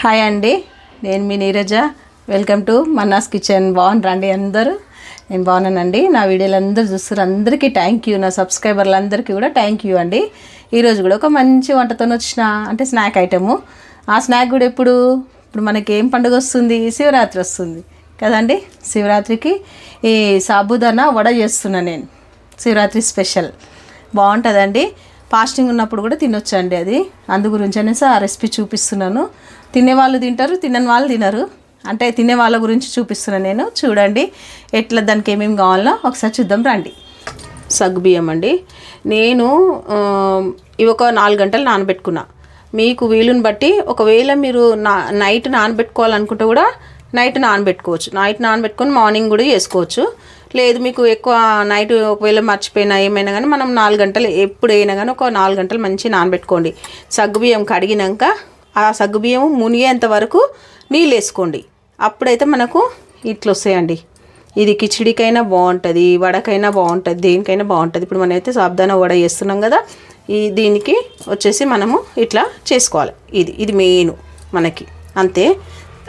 Hi అండి, నేను మీ Neeraja. Welcome to Manna's kitchen. బాగున్నారండి అందరూ? నేను బాగున్నానండి. నా వీడియోలు అందరూ చూస్తారు, అందరికీ థ్యాంక్ యూ. నా సబ్స్క్రైబర్లందరికీ కూడా థ్యాంక్ యూ అండి. ఈరోజు కూడా ఒక మంచి వంటతో వచ్చిన, అంటే స్నాక్ ఐటము. ఆ స్నాక్ కూడా ఇప్పుడు మనకి ఏం పండుగ వస్తుంది? శివరాత్రి వస్తుంది కదండి. శివరాత్రికి ఈ సాబుదానా వడ చేస్తున్నా నేను. శివరాత్రి స్పెషల్ బాగుంటుందండి. ఫాస్టింగ్ ఉన్నప్పుడు కూడా తినొచ్చండి అది. అందు గురించి అనేసి ఆ రెసిపీ చూపిస్తున్నాను. తినేవాళ్ళు తింటారు, తినని వాళ్ళు తినరు. అంటే తినే వాళ్ళ గురించి చూపిస్తున్నాను నేను. చూడండి ఎట్లా, దానికి ఏమేమి కావాలో ఒకసారి చూద్దాం రండి. సగ్గుబియ్యం అండి. నేను ఇవి ఒక 4 గంటలు నానబెట్టుకున్నా. మీకు వీలుని బట్టి ఒకవేళ మీరు నైట్ నానబెట్టుకోవాలనుకుంటే కూడా నైట్ నానబెట్టుకోవచ్చు. నైట్ నానబెట్టుకొని మార్నింగ్ కూడా చేసుకోవచ్చు. లేదు మీకు ఎక్కువ నైట్ ఒకవేళ మర్చిపోయినా ఏమైనా కానీ మనం 4 గంటలు ఎప్పుడైనా కానీ ఒక 4 గంటలు మంచి నానబెట్టుకోండి. సగ్గుబియ్యం కడిగినాక ఆ సగ్గుబియ్యం మునిగేంత వరకు నీళ్ళు వేసుకోండి. అప్పుడైతే మనకు ఇట్లా వస్తాయండి. ఇది కిచిడికైనా బాగుంటుంది, వడకైనా బాగుంటుంది, దేనికైనా బాగుంటుంది. ఇప్పుడు మనమైతే సాబుదానా వడ చేస్తున్నాం కదా, దీనికి వచ్చేసి మనము ఇట్లా చేసుకోవాలి. ఇది మెయిన్ మనకి. అంతే,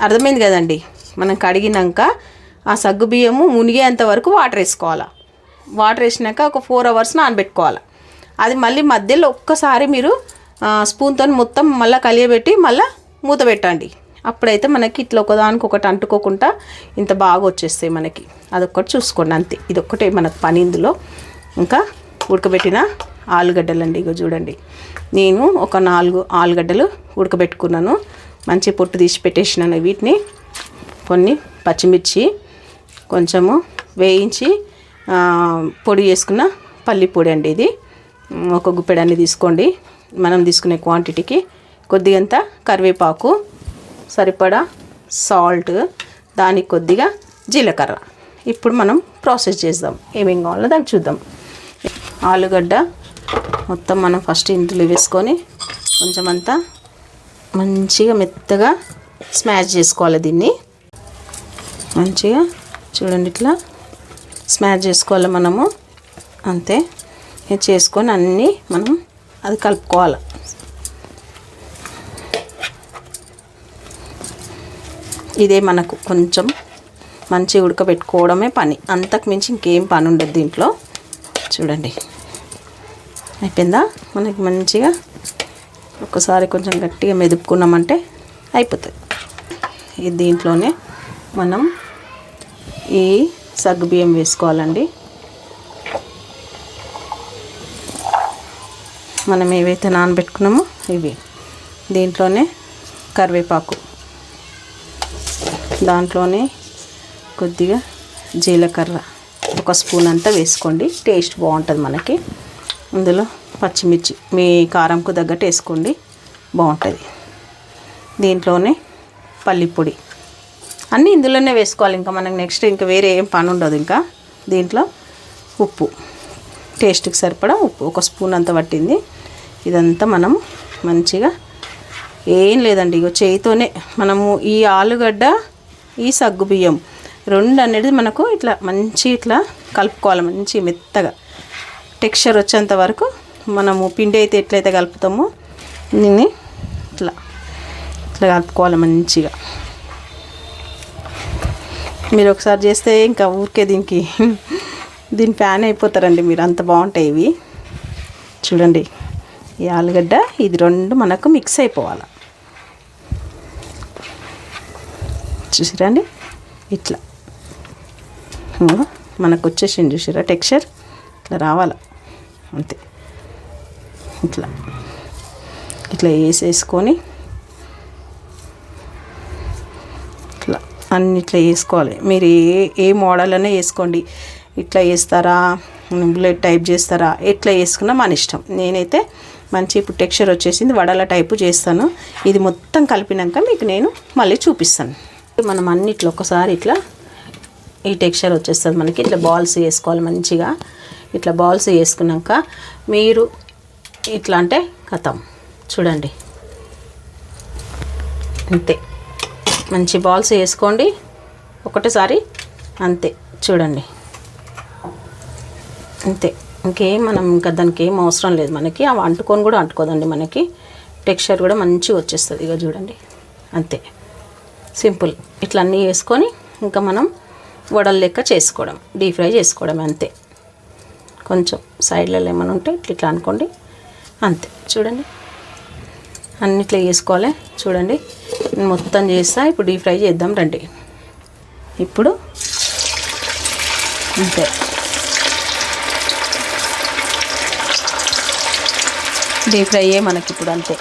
అర్థమైంది కదండి. మనం కడిగినాక ఆ సగ్గుబియ్యము మునిగేంత వరకు వాటర్ వేసుకోవాలి. వాటర్ వేసినాక ఒక 4 అవర్స్ నానబెట్టుకోవాలి. అది మళ్ళీ మధ్యలో ఒక్కసారి మీరు స్పూన్తో మొత్తం మళ్ళీ కలియబెట్టి మళ్ళీ మూత పెట్టండి. అప్పుడైతే మనకి ఇట్లా ఒకదానికొకటి అంటుకోకుండా ఇంత బాగా వచ్చేస్తాయి మనకి. అదొక్కటి చూసుకోండి అంతే. ఇదొక్కటే మనకు పని ఇందులో. ఇంకా ఉడకబెట్టిన ఆలుగడ్డలు అండి. ఇగో చూడండి, నేను ఒక 4 ఆలుగడ్డలు ఉడకబెట్టుకున్నాను. మంచి పొట్టు తీసి పెట్టేసినాను. వీటిని కొన్ని పచ్చిమిర్చి కొంచెము వేయించి పొడి చేసుకున్న పల్లి పొడి అండి. ఇది ఒక గుప్పెడన్ని తీసుకోండి. మనం తీసుకునే క్వాంటిటీకి కొద్దిగంత కరివేపాకు, సరిపడా సాల్ట్, దానికి కొద్దిగా జీలకర్ర. ఇప్పుడు మనం ప్రాసెస్ చేద్దాం. ఏమేం కావాలో దానికి చూద్దాం. ఆలుగడ్డ మొత్తం మనం ఫస్ట్ ఇందులో వేసుకొని కొంచెం అంతా మంచిగా మెత్తగా స్మాష్ చేసుకోవాలి. దీన్ని మంచిగా చూడండి ఇట్లా స్మాష్ చేసుకోవాలి మనము. అంతే చేసుకొని అన్నీ మనం అది కలుపుకోవాలి. ఇదే మనకు కొంచెం మంచి ఉడకబెట్టుకోవడమే పని, అంతకు మించి ఇంకేం పని ఉండదు దీంట్లో. చూడండి అయిపోయిందా? మనకి మంచిగా ఒకసారి కొంచెం గట్టిగా మెదుపుకున్నామంటే అయిపోతుంది. దీంట్లోనే మనం ఈ సగ్గుబియ్యం వేసుకోవాలండి. మనం ఏవైతే నానబెట్టుకున్నామో ఇవి. దీంట్లోనే కరివేపాకు, దాంట్లోనే కొద్దిగా జీలకర్ర ఒక స్పూన్ అంతా వేసుకోండి. టేస్ట్ బాగుంటుంది మనకి. అందులో పచ్చిమిర్చి మీ కారంకు తగ్గట్టు వేసుకోండి, బాగుంటుంది. దీంట్లోనే పల్లి పొడి అన్నీ ఇందులోనే వేసుకోవాలి. ఇంకా మనకు నెక్స్ట్ ఇంకా వేరే ఏం పని ఉండదు. ఇంకా దీంట్లో ఉప్పు, టేస్ట్కి సరిపడా ఉప్పు ఒక స్పూన్ అంత పట్టింది. ఇదంతా మనం మంచిగా ఏం లేదండి, ఇగో చేయితోనే మనము ఈ ఆలుగడ్డ ఈ సగ్గుబియ్యం రెండు అనేది మనకు ఇట్లా మంచి ఇట్లా కలుపుకోవాలి. మంచి మెత్తగా టెక్స్చర్ వచ్చేంత వరకు మనము పిండి అయితే ఎట్లయితే కలుపుతామో దీన్ని ఇట్లా కలుపుకోవాలి మంచిగా. మీరు ఒకసారి చేస్తే ఇంకా ఊరికే దీని ఫ్యాన్ అయిపోతారండి మీరు, అంత బాగుంటాయి ఇవి. చూడండి ఈ ఆలుగడ్డ ఇది రెండు మనకు మిక్స్ అయిపోవాలి. చూసిరండి ఇట్లా మనకు వచ్చేసింది. చూసిరా టెక్స్చర్ ఇట్లా రావాలి అంతే. ఇట్లా వేసేసుకొని ఇట్లా అన్నిట్లా వేసుకోవాలి. మీరు ఏ మోడల్ అయినా వేసుకోండి. ఇట్లా వేస్తారా, బుల్లెట్ టైప్ చేస్తారా, ఎట్లా వేసుకున్నా మన ఇష్టం. నేనైతే మంచి ఇప్పుడు టెక్స్చర్ వచ్చేసింది, వడల టైపు చేస్తాను. ఇది మొత్తం కలిపినాక మీకు నేను మళ్ళీ చూపిస్తాను. మనం అన్నిట్లో ఒకసారి ఇట్లా ఈ టెక్స్చర్ వచ్చేస్తుంది మనకి. ఇట్లా బాల్స్ వేసుకోవాలి మంచిగా. ఇట్లా బాల్స్ వేసుకున్నాక మీరు ఇట్లా అంటే కథం. చూడండి అంతే, మంచి బాల్స్ వేసుకోండి ఒకటేసారి అంతే. చూడండి అంతే, ఇంకేం మనం ఇంకా దానికి ఏం అవసరం లేదు మనకి. అవి అంటుకొని కూడా అంటుకోదండి మనకి. టెక్స్చర్ కూడా మంచిగా వచ్చేస్తుంది. ఇక చూడండి అంతే సింపుల్. ఇట్లా అన్నీ వేసుకొని ఇంకా మనం వడలు లెక్క చేసుకోవడం, డీప్ ఫ్రై చేసుకోవడం అంతే. కొంచెం సైడ్లలో ఏమైనా ఉంటే ఇట్లా అనుకోండి అంతే. చూడండి అన్నిట్లో వేసుకోవాలి. చూడండి మొత్తం చేస్తా. ఇప్పుడు డీప్ ఫ్రై చేద్దాం రండి. ఇప్పుడు అంతే డీప్ ఫ్రై మనకి ఇప్పుడు అంతే.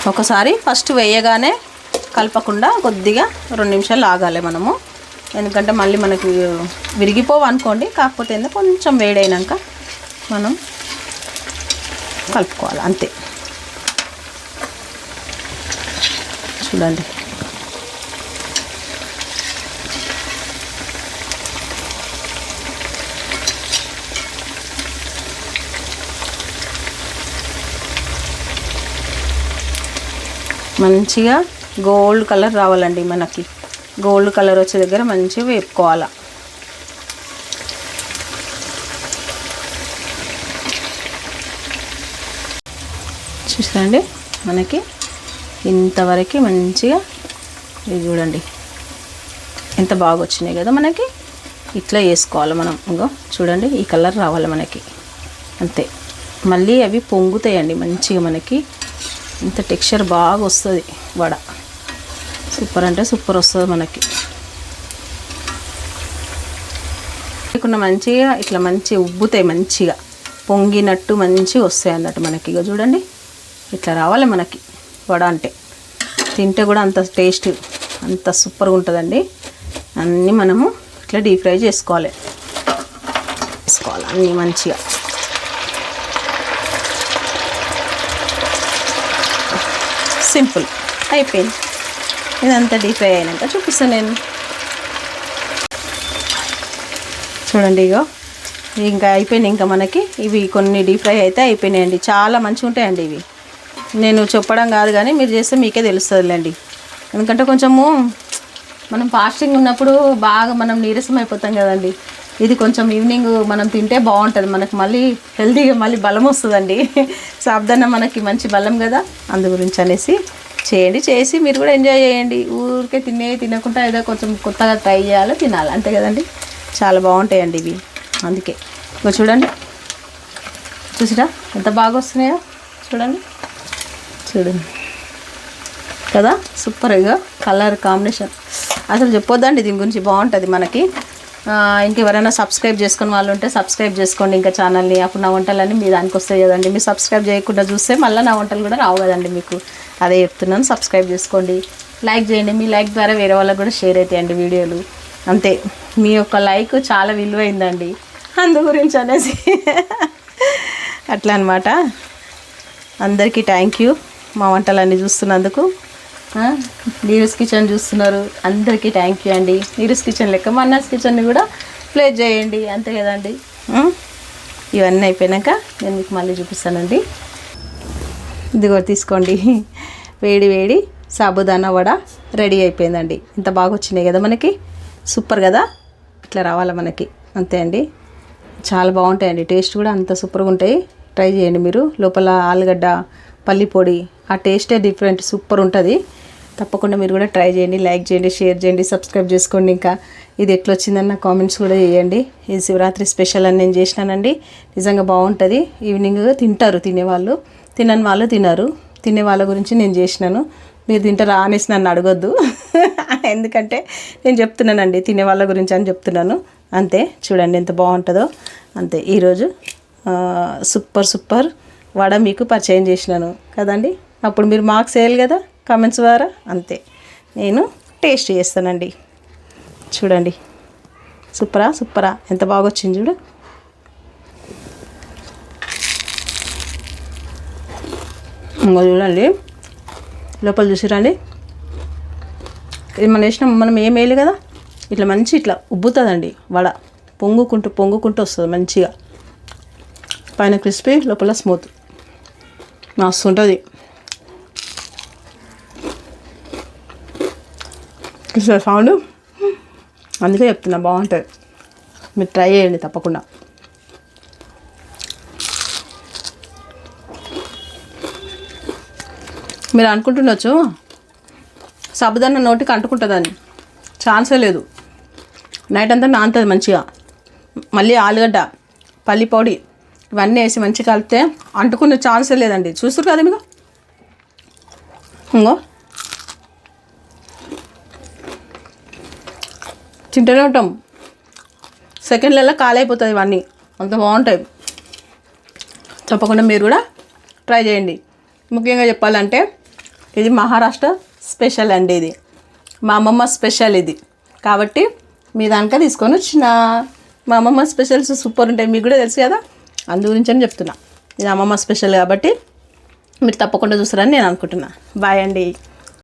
ఒకసారి ఫస్ట్ వేయగానే కలపకుండా కొద్దిగా 2 నిమిషాలు ఆగాలి మనము, ఎందుకంటే మళ్ళీ మనకి విరిగిపోవు అనుకోండి. కాకపోతే ఏందో కొంచెం వేడైనాక మనం కలుపుకోవాలి అంతే. చూడండి మంచిగా గోల్డ్ కలర్ రావాలండి. మనకి గోల్డ్ కలర్ వచ్చే దగ్గర మంచిగా వేపుకోవాలి. చూసారండి మనకి ఇంతవరకు మంచిగా ఇది చూడండి ఎంత బాగా వచ్చినాయి కదా మనకి. ఇట్లా వేసుకోవాలి మనం. ఇంకో చూడండి ఈ కలర్ రావాలి మనకి అంతే. మళ్ళీ అవి పొంగుతాయండి మంచిగా. మనకి ఇంత టెక్స్చర్ బాగా వస్తుంది వడ. సూపర్ అంటే సూపర్ వస్తుంది మనకి. లేకుండా మంచిగా ఇట్లా మంచిగా ఉబ్బుతాయి, మంచిగా పొంగినట్టు మంచిగా వస్తాయి అన్నట్టు మనకి. ఇక చూడండి ఇట్లా రావాలి మనకి వడ అంటే. తింటే కూడా అంత టేస్ట్ అంత సూపర్గా ఉంటుందండి. అన్నీ మనము ఇట్లా డీప్ ఫ్రై చేసుకోవాలి అన్నీ మంచిగా. సింపుల్ అయిపోయింది. ఇదంతా డీప్ ఫ్రై అయినాక చూపిస్తాను నేను. చూడండి ఇగో ఇంకా అయిపోయినాయి. ఇంకా మనకి ఇవి కొన్ని డీప్ ఫ్రై అయితే అయిపోయినాయండి. చాలా మంచిగా ఉంటాయండి ఇవి. నేను చెప్పడం కాదు కానీ మీరు చేస్తే మీకే తెలుస్తుందిలేండి. ఎందుకంటే కొంచెము మనం ఫాస్టింగ్ ఉన్నప్పుడు బాగా మనం నీరసం అయిపోతాం కదండి. ఇది కొంచెం ఈవినింగ్ మనం తింటే బాగుంటుంది. మనకు మళ్ళీ హెల్తీగా మళ్ళీ బలం వస్తుందండి. సాబ్దాన మనకి మంచి బలం కదా, అందు గురించి అనేసి చేయండి. చేసి మీరు కూడా ఎంజాయ్ చేయండి. ఊరికే తినకుండా ఏదో కొంచెం కొత్తగా ట్రై చేయాలి, తినాలి అంతే కదండి. చాలా బాగుంటాయండి ఇవి. అందుకే ఇక చూడండి చూసిరా ఎంత బాగా వస్తున్నాయో. చూడండి కదా సూపర్గా కలర్ కాంబినేషన్ అసలు చెప్పొద్దండి దీని గురించి. బాగుంటుంది మనకి. ఇంకెవరైనా సబ్స్క్రైబ్ చేసుకుని వాళ్ళు ఉంటే సబ్స్క్రైబ్ చేసుకోండి ఇంకా ఛానల్ని. అప్పుడు నా వంటలన్నీ మీ దానికి వస్తాయి కదండి. మీరు సబ్స్క్రైబ్ చేయకుండా చూస్తే మళ్ళీ నా వంటలు కూడా రావు కదండి మీకు. అదే చెప్తున్నాను, సబ్స్క్రైబ్ చేసుకోండి, లైక్ చేయండి. మీ లైక్ ద్వారా వేరే వాళ్ళకి కూడా షేర్ అవుతాయండి వీడియోలు. అంతే, మీ యొక్క లైక్ చాలా విలువైందండి, అందు గురించి అనేసి అట్లా అనమాట. అందరికీ థ్యాంక్ యూ మా వంటలన్నీ చూస్తున్నందుకు. నీరస్ కిచెన్ చూస్తున్నారు, అందరికీ థ్యాంక్ యూ అండి. నీరస్ కిచెన్ లెక్క మన్నాస్ కిచెన్ని కూడా ప్లే చేయండి అంతే కదండి. ఇవన్నీ అయిపోయాక నేను మీకు మళ్ళీ చూపిస్తానండి. ఇది కూడా తీసుకోండి. వేడి వేడి సాబుదానా వడ రెడీ అయిపోయిందండి. ఇంత బాగా వచ్చినాయి కదా మనకి, సూపర్ కదా. ఇట్లా రావాలి మనకి అంతే అండి. చాలా బాగుంటాయండి, టేస్ట్ కూడా అంత సూపర్గా ఉంటాయి. ట్రై చేయండి మీరు. లోపల ఆలుగడ్డ పల్లి పొడి ఆ టేస్టే డిఫరెంట్, సూపర్ ఉంటుంది. తప్పకుండా మీరు కూడా ట్రై చేయండి. లైక్ చేయండి, షేర్ చేయండి, సబ్స్క్రైబ్ చేసుకోండి. ఇంకా ఇది ఎట్లా వచ్చిందన్న కామెంట్స్ కూడా చేయండి. ఇది శివరాత్రి స్పెషల్ అని నేను చేసినానండి. నిజంగా బాగుంటుంది. ఈవినింగ్ తింటారు తినేవాళ్ళు, తినని వాళ్ళు తినరు. తినే వాళ్ళ గురించి నేను చేసినాను. మీరు తింటారా అనేసి నన్ను అడగొద్దు, ఎందుకంటే నేను చెప్తున్నానండి తినే వాళ్ళ గురించి అని చెప్తున్నాను అంతే. చూడండి ఎంత బాగుంటుందో అంతే. ఈరోజు సూపర్ వడ మీకు పరిచయం చేసినాను కదండి. అప్పుడు మీరు మార్క్స్ వేయాలి కదా కామెంట్స్ ద్వారా. అంతే, నేను టేస్ట్ చేస్తానండి. చూడండి సూపరా ఎంత బాగా వచ్చింది చూడు. ఇంకా చూడండి లోపల చూసిరండి. ఇది మనం ఏం వేయలేదు కదా, ఇట్లా మంచి ఇట్లా ఉబ్బుతుందండి వడ. పొంగుకుంటూ వస్తుంది మంచిగా. పైన క్రిస్పీ, లోపల స్మూత్, మస్తు ఉంటుంది. సౌండ్, అందుకే చెప్తున్నా బాగుంటుంది. మీరు ట్రై చేయండి తప్పకుండా. మీరు అనుకుంటుండొచ్చు సాబుదానా నోటికి అంటుకుంటుందని. ఛాన్సే లేదు. నైట్ అంతా నానుతుంది మంచిగా. మళ్ళీ ఆలుగడ్డ, పల్లి పొడి ఇవన్నీ వేసి మంచిగా కలిపితే అంటుకునే ఛాన్సే లేదండి. చూస్తారు కదా మీకు, ఇంకో తింటూనే ఉంటాం. సెకండ్లలో కాలైపోతుంది ఇవన్నీ, అంత బాగుంటాయి. తప్పకుండా మీరు కూడా ట్రై చేయండి. ముఖ్యంగా చెప్పాలంటే ఇది మహారాష్ట్ర స్పెషల్ అండి. ఇది మా అమ్మమ్మ స్పెషల్ ఇది, కాబట్టి మీ దానిక తీసుకొని వచ్చిన. మా అమ్మమ్మ స్పెషల్స్ సూపర్ ఉంటాయి, మీకు కూడా తెలుసు కదా, అందు గురించి అని చెప్తున్నా. ఇది అమ్మమ్మ స్పెషల్ కాబట్టి మీరు తప్పకుండా చూస్తారని నేను అనుకుంటున్నా. బాయ్ అండి.